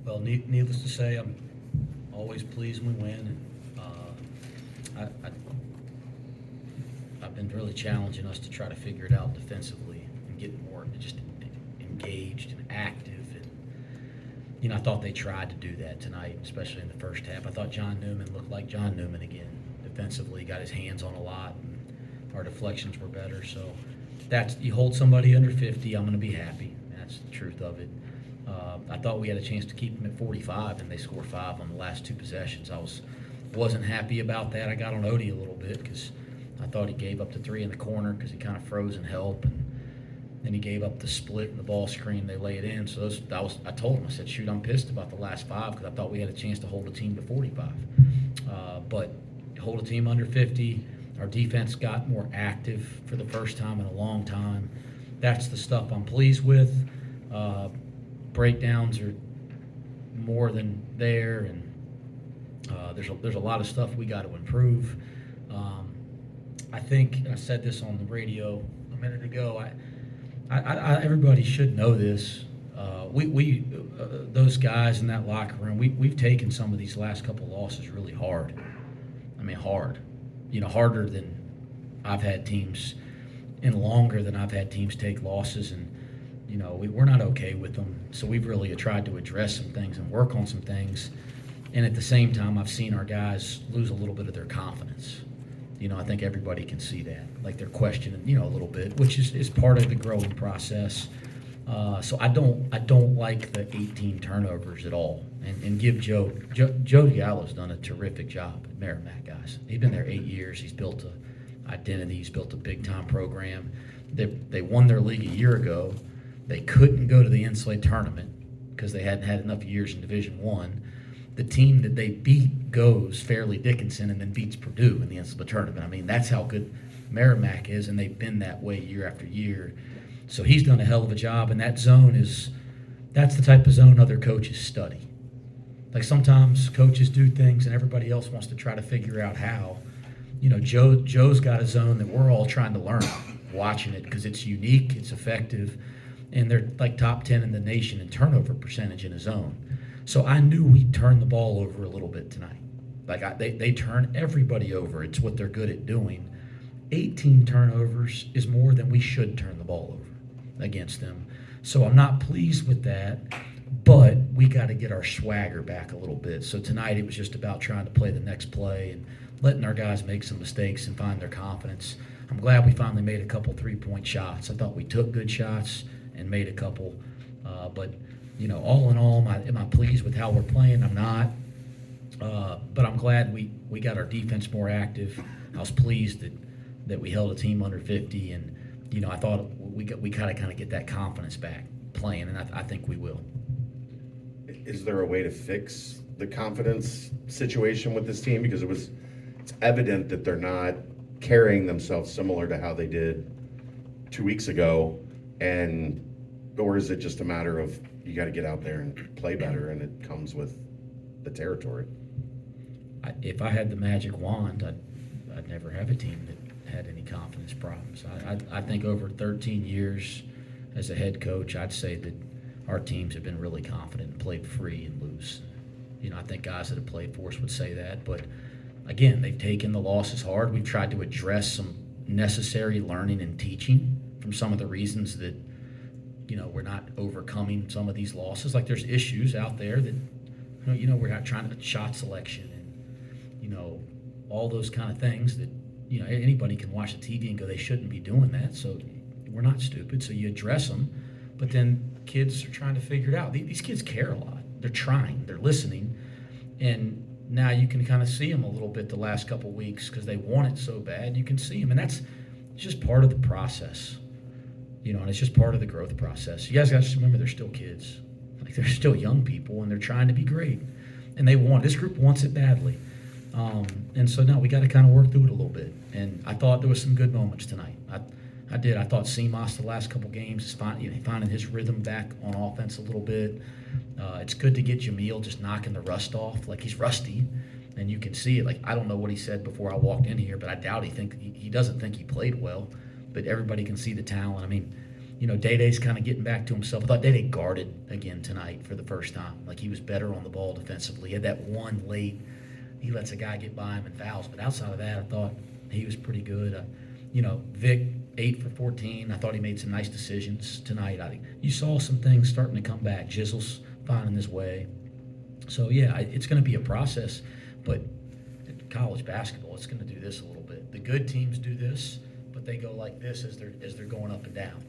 Well, needless to say, I'm always pleased when we win. And, I've been really challenging us to try to figure it out defensively and get more just engaged and active. And I thought they tried to do that tonight, especially in the first half. I thought John Newman looked like John Newman again defensively. Got his hands on a lot, and our deflections were better. So you hold somebody under 50, I'm going to be happy. That's the truth of it. I thought we had a chance to keep them at 45, and they scored 5 on the last 2 possessions. Wasn't happy about that. I got on Odie a little bit because I thought he gave up the 3 in the corner because he kind of froze in help, and then he gave up the split and the ball screen. They lay it in. So I told him, I said, shoot, I'm pissed about the last 5 because I thought we had a chance to hold a team to 45. But hold a team under 50. Our defense got more active for the first time in a long time. That's the stuff I'm pleased with. Breakdowns are more than there, and there's a lot of stuff we got to improve. I think I said this on the radio a minute ago. Everybody should know this. We those guys in that locker room, we've taken some of these last couple losses really hard. I mean, hard. Harder than I've had teams, and longer than I've had teams take losses, and we're not okay with them. So we've really tried to address some things and work on some things. And at the same time, I've seen our guys lose a little bit of their confidence. I think everybody can see that. Like they're questioning, a little bit, which is part of the growing process. So I don't like the 18 turnovers at all. And give Joe Diallo's done a terrific job at Merrimack, guys. He's been there 8 years. He's built an identity. He's built a big-time program. They won their league a year ago. They couldn't go to the NCAA tournament because they hadn't had enough years in Division One. The team that they beat goes Fairleigh Dickinson and then beats Purdue in the NCAA tournament. I mean, that's how good Merrimack is, and they've been that way year after year. So he's done a hell of a job, and that's the type of zone other coaches study. Like sometimes coaches do things and everybody else wants to try to figure out how. Joe's got a zone that we're all trying to learn, watching it because it's unique, it's effective, and they're like top 10 in the nation in turnover percentage in a zone. So I knew we'd turn the ball over a little bit tonight. They turn everybody over. It's what they're good at doing. 18 turnovers is more than we should turn the ball over against them. So I'm not pleased with that, but we got to get our swagger back a little bit. So tonight it was just about trying to play the next play and letting our guys make some mistakes and find their confidence. I'm glad we finally made a couple 3-point shots. I thought we took good shots and made a couple. But, all in all, am I pleased with how we're playing? I'm not. But I'm glad we got our defense more active. I was pleased that we held a team under 50, and I thought we kind of get that confidence back playing, and I think we will. Is there a way to fix the confidence situation with this team? Because it's evident that they're not carrying themselves similar to how they did 2 weeks ago, or is it just a matter of you got to get out there and play better, and it comes with the territory? If I had the magic wand, I'd never have a team that had any confidence problems. I think over 13 years as a head coach, I'd say that our teams have been really confident and played free and loose. I think guys that have played for us would say that. But, again, they've taken the losses hard. We've tried to address some necessary learning and teaching from some of the reasons that, we're not overcoming some of these losses. Like there's issues out there that, we're not trying to shot selection and, all those kind of things that, anybody can watch the TV and go, they shouldn't be doing that. So we're not stupid. So you address them. But then kids are trying to figure it out. These kids care a lot. They're trying. They're listening. And now you can kind of see them a little bit the last couple weeks because they want it so bad. You can see them. And it's just part of the process. And it's just part of the growth process. You guys got to remember they're still kids. Like they're still young people, and they're trying to be great. And this group wants it badly. And so now we got to kind of work through it a little bit. And I thought there was some good moments tonight. I did. I thought Seamoss the last couple games is finding his rhythm back on offense a little bit. It's good to get Jamil just knocking the rust off. Like he's rusty, and you can see it. Like I don't know what he said before I walked in here, but I doubt he doesn't think he played well. But everybody can see the talent. I mean, Day-Day's kind of getting back to himself. I thought Day-Day guarded again tonight for the first time. Like, he was better on the ball defensively. He had that one late, he lets a guy get by him and fouls. But outside of that, I thought he was pretty good. Vic, 8 for 14. I thought he made some nice decisions tonight. I think you saw some things starting to come back. Jizzle's finding his way. So, yeah, it's going to be a process. But college basketball, it's going to do this a little bit. The good teams do this, but they go like this as they're going up and down.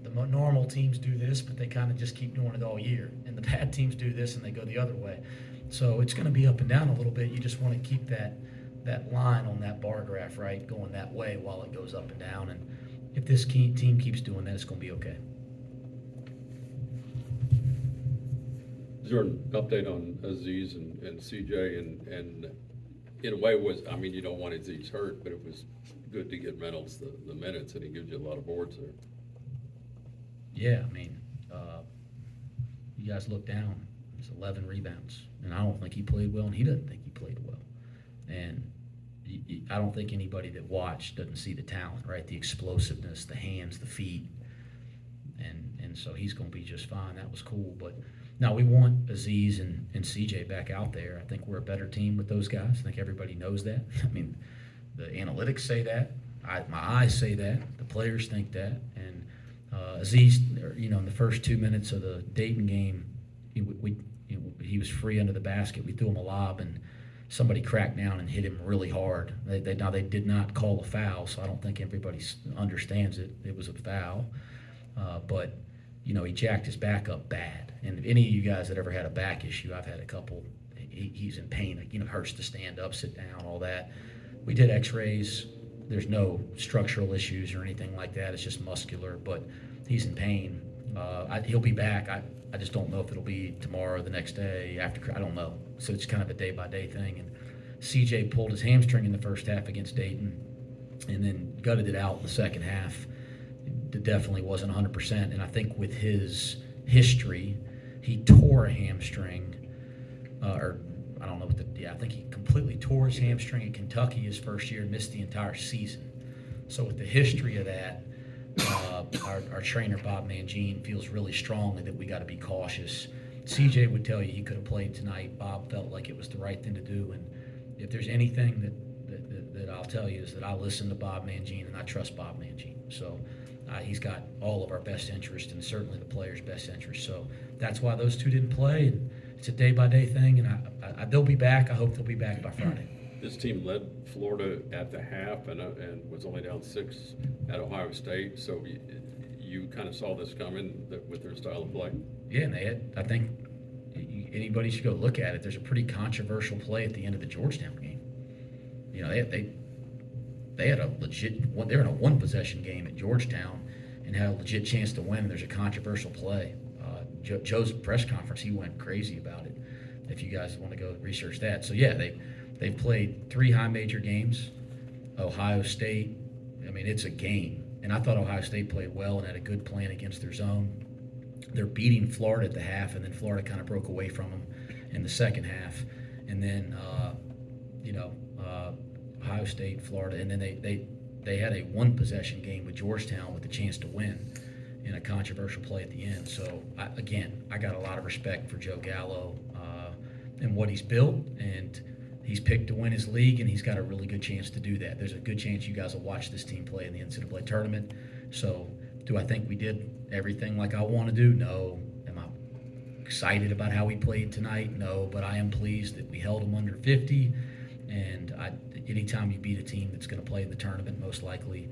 The normal teams do this, but they kind of just keep doing it all year. And the bad teams do this, and they go the other way. So it's going to be up and down a little bit. You just want to keep that line on that bar graph, right, going that way while it goes up and down. And if this team keeps doing that, it's going to be okay. Jordan, update on Aziz and CJ, and in a way you don't want Aziz hurt, but it was good to get Reynolds the minutes, and he gives you a lot of boards there. Yeah, you guys look down. It's 11 rebounds, and I don't think he played well, and he doesn't think he played well. And I don't think anybody that watched doesn't see the talent, right? The explosiveness, the hands, the feet, and so he's going to be just fine. That was cool, but now we want Aziz and CJ back out there. I think we're a better team with those guys. I think everybody knows that. The analytics say that. My eyes say that. The players think that, and Aziz, in the first 2 minutes of the Dayton game, he was free under the basket. We threw him a lob, and somebody cracked down and hit him really hard. They did not call a foul, so I don't think everybody understands it. It was a foul, but he jacked his back up bad. And if any of you guys that ever had a back issue, I've had a couple. He's in pain. It hurts to stand up, sit down, all that. We did X-rays. There's no structural issues or anything like that. It's just muscular, but he's in pain. He'll be back. I just don't know if it'll be tomorrow or the next day after. I don't know. So it's kind of a day-by-day thing. And CJ pulled his hamstring in the first half against Dayton and then gutted it out in the second half. It definitely wasn't 100%. And I think with his history, he tore a hamstring, I don't know I think he completely tore his hamstring in Kentucky his first year and missed the entire season. So with the history of that, our trainer, Bob Mangine, feels really strongly that we got to be cautious. CJ would tell you he could have played tonight. Bob felt like it was the right thing to do. And if there's anything that I'll tell you is that I listen to Bob Mangine and I trust Bob Mangine. So he's got all of our best interest and certainly the players' best interest. So that's why those two didn't play. And it's a day-by-day thing, and they'll be back. I hope they'll be back by Friday. This team led Florida at the half and was only down 6 at Ohio State. So you kind of saw this coming with their style of play. Yeah, and I think anybody should go look at it. There's a pretty controversial play at the end of the Georgetown game. They had a legit one. They're in a one-possession game at Georgetown and had a legit chance to win. And there's a controversial play. Joe's press conference, he went crazy about it. If you guys want to go research that, so yeah, they've played 3 high major games. Ohio State, it's a game, and I thought Ohio State played well and had a good plan against their zone. They're beating Florida at the half, and then Florida kind of broke away from them in the second half, and then Ohio State, Florida, and then they had a one-possession game with Georgetown with a chance to win in a controversial play at the end. So, I got a lot of respect for Joe Gallo and what he's built, and he's picked to win his league, and he's got a really good chance to do that. There's a good chance you guys will watch this team play in the NCAA tournament. So, do I think we did everything like I want to do? No. Am I excited about how we played tonight? No, but I am pleased that we held them under 50, and anytime you beat a team that's going to play in the tournament, most likely,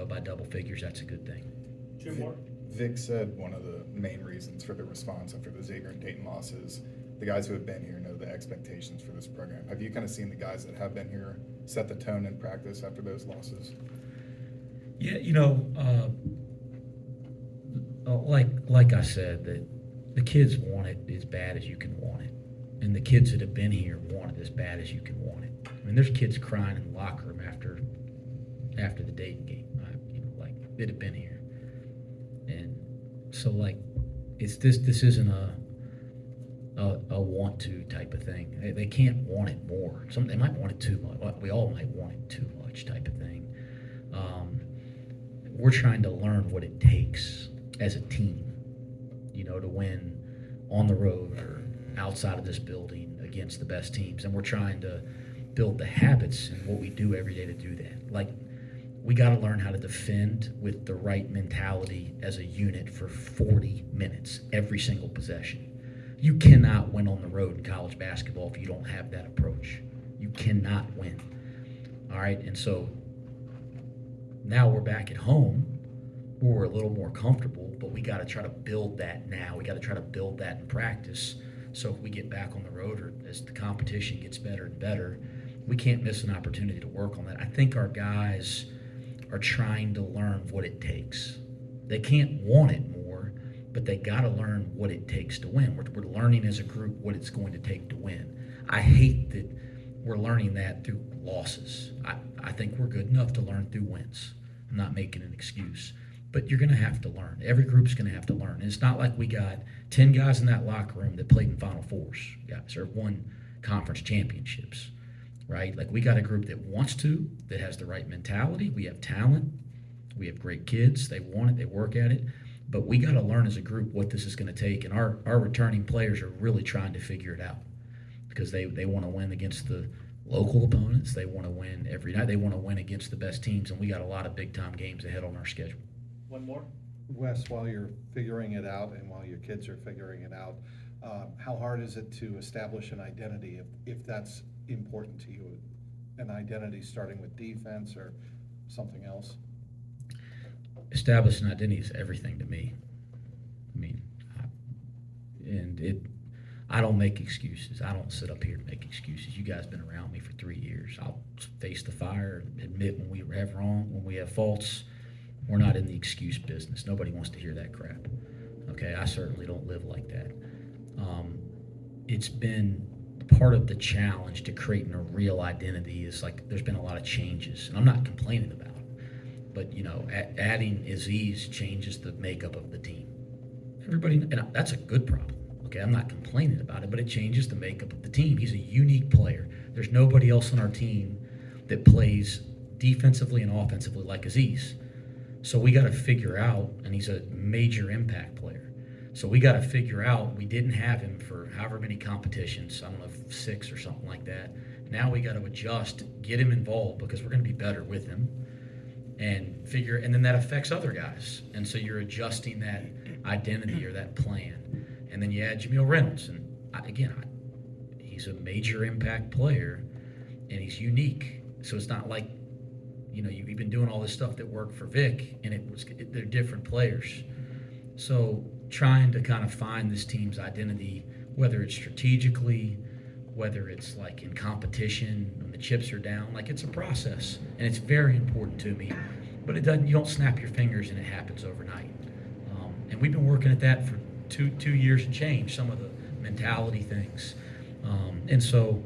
by double figures, that's a good thing. Vic said one of the main reasons for the response after the Xavier and Dayton losses, the guys who have been here know the expectations for this program. Have you kind of seen the guys that have been here set the tone in practice after those losses? Yeah, like I said, the kids want it as bad as you can want it, and the kids that have been here want it as bad as you can want it. There's kids crying in the locker room after the Dayton game, that have been here. And so, this isn't a want to type of thing. They can't want it more. They might want it too much. We all might want it too much type of thing. We're trying to learn what it takes as a team, to win on the road or outside of this building against the best teams. And we're trying to build the habits and what we do every day to do that. Like, we got to learn how to defend with the right mentality as a unit for 40 minutes, every single possession. You cannot win on the road in college basketball if you don't have that approach. You cannot win. All right, and so now we're back at home where we're a little more comfortable, but we got to try to build that now. We got to try to build that in practice. So if we get back on the road or as the competition gets better and better, we can't miss an opportunity to work on that. I think our guys are trying to learn what it takes. They can't want it more, but they got to learn what it takes to win. We're learning as a group what it's going to take to win. I hate that we're learning that through losses. I think we're good enough to learn through wins. I'm not making an excuse. But you're going to have to learn. Every group's going to have to learn. And it's not like we got 10 guys in that locker room that played in Final Fours, guys, or won conference championships, right? Like, we got a group that wants to, that has the right mentality. We have talent. We have great kids. They want it. They work at it. But we got to learn as a group what this is going to take. And our returning players are really trying to figure it out because they want to win against the local opponents. They want to win every night. They want to win against the best teams. And we got a lot of big-time games ahead on our schedule. One more? Wes, while you're figuring it out and while your kids are figuring it out, how hard is it to establish an identity if that's important to you? An identity starting with defense or something else? Establishing identity is everything to me. I don't make excuses. I don't sit up here and make excuses. You guys been around me for 3 years. I'll face the fire, admit when we have wrong, when we have faults. We're not in the excuse business. Nobody wants to hear that crap. Okay, I certainly don't live like that. It's been part of the challenge to creating a real identity is like there's been a lot of changes, and I'm not complaining about it. But adding Aziz changes the makeup of the team. Everybody, and that's a good problem. Okay, I'm not complaining about it, but it changes the makeup of the team. He's a unique player. There's nobody else on our team that plays defensively and offensively like Aziz. So we got to figure out, and he's a major impact player. So we got to figure out, we didn't have him for however many competitions, I don't know, 6 or something like that. Now we got to adjust, get him involved because we're going to be better with him and then that affects other guys. And so you're adjusting that identity or that plan. And then you add Jameel Reynolds. And he's a major impact player and he's unique. So it's not like, you've been doing all this stuff that worked for Vic, and they're different players. So trying to kind of find this team's identity, whether it's strategically, whether it's like in competition, when the chips are down, like it's a process, and it's very important to me. But you don't snap your fingers and it happens overnight. And we've been working at that for two years and change, some of the mentality things. And so,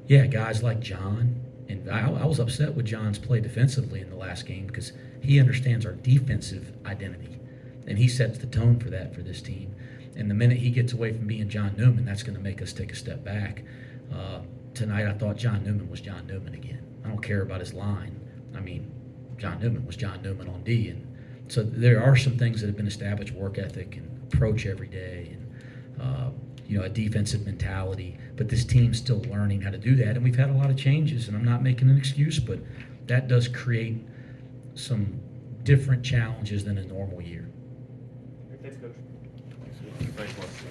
guys like John. And I was upset with John's play defensively in the last game because he understands our defensive identity. And he sets the tone for that for this team. And the minute he gets away from being John Newman, that's going to make us take a step back. Tonight I thought John Newman was John Newman again. I don't care about his line. John Newman was John Newman on D. And so there are some things that have been established, work ethic and approach every day and a defensive mentality, but this team's still learning how to do that, and we've had a lot of changes, and I'm not making an excuse, but that does create some different challenges than a normal year. Thanks, Coach. Thanks, Wes.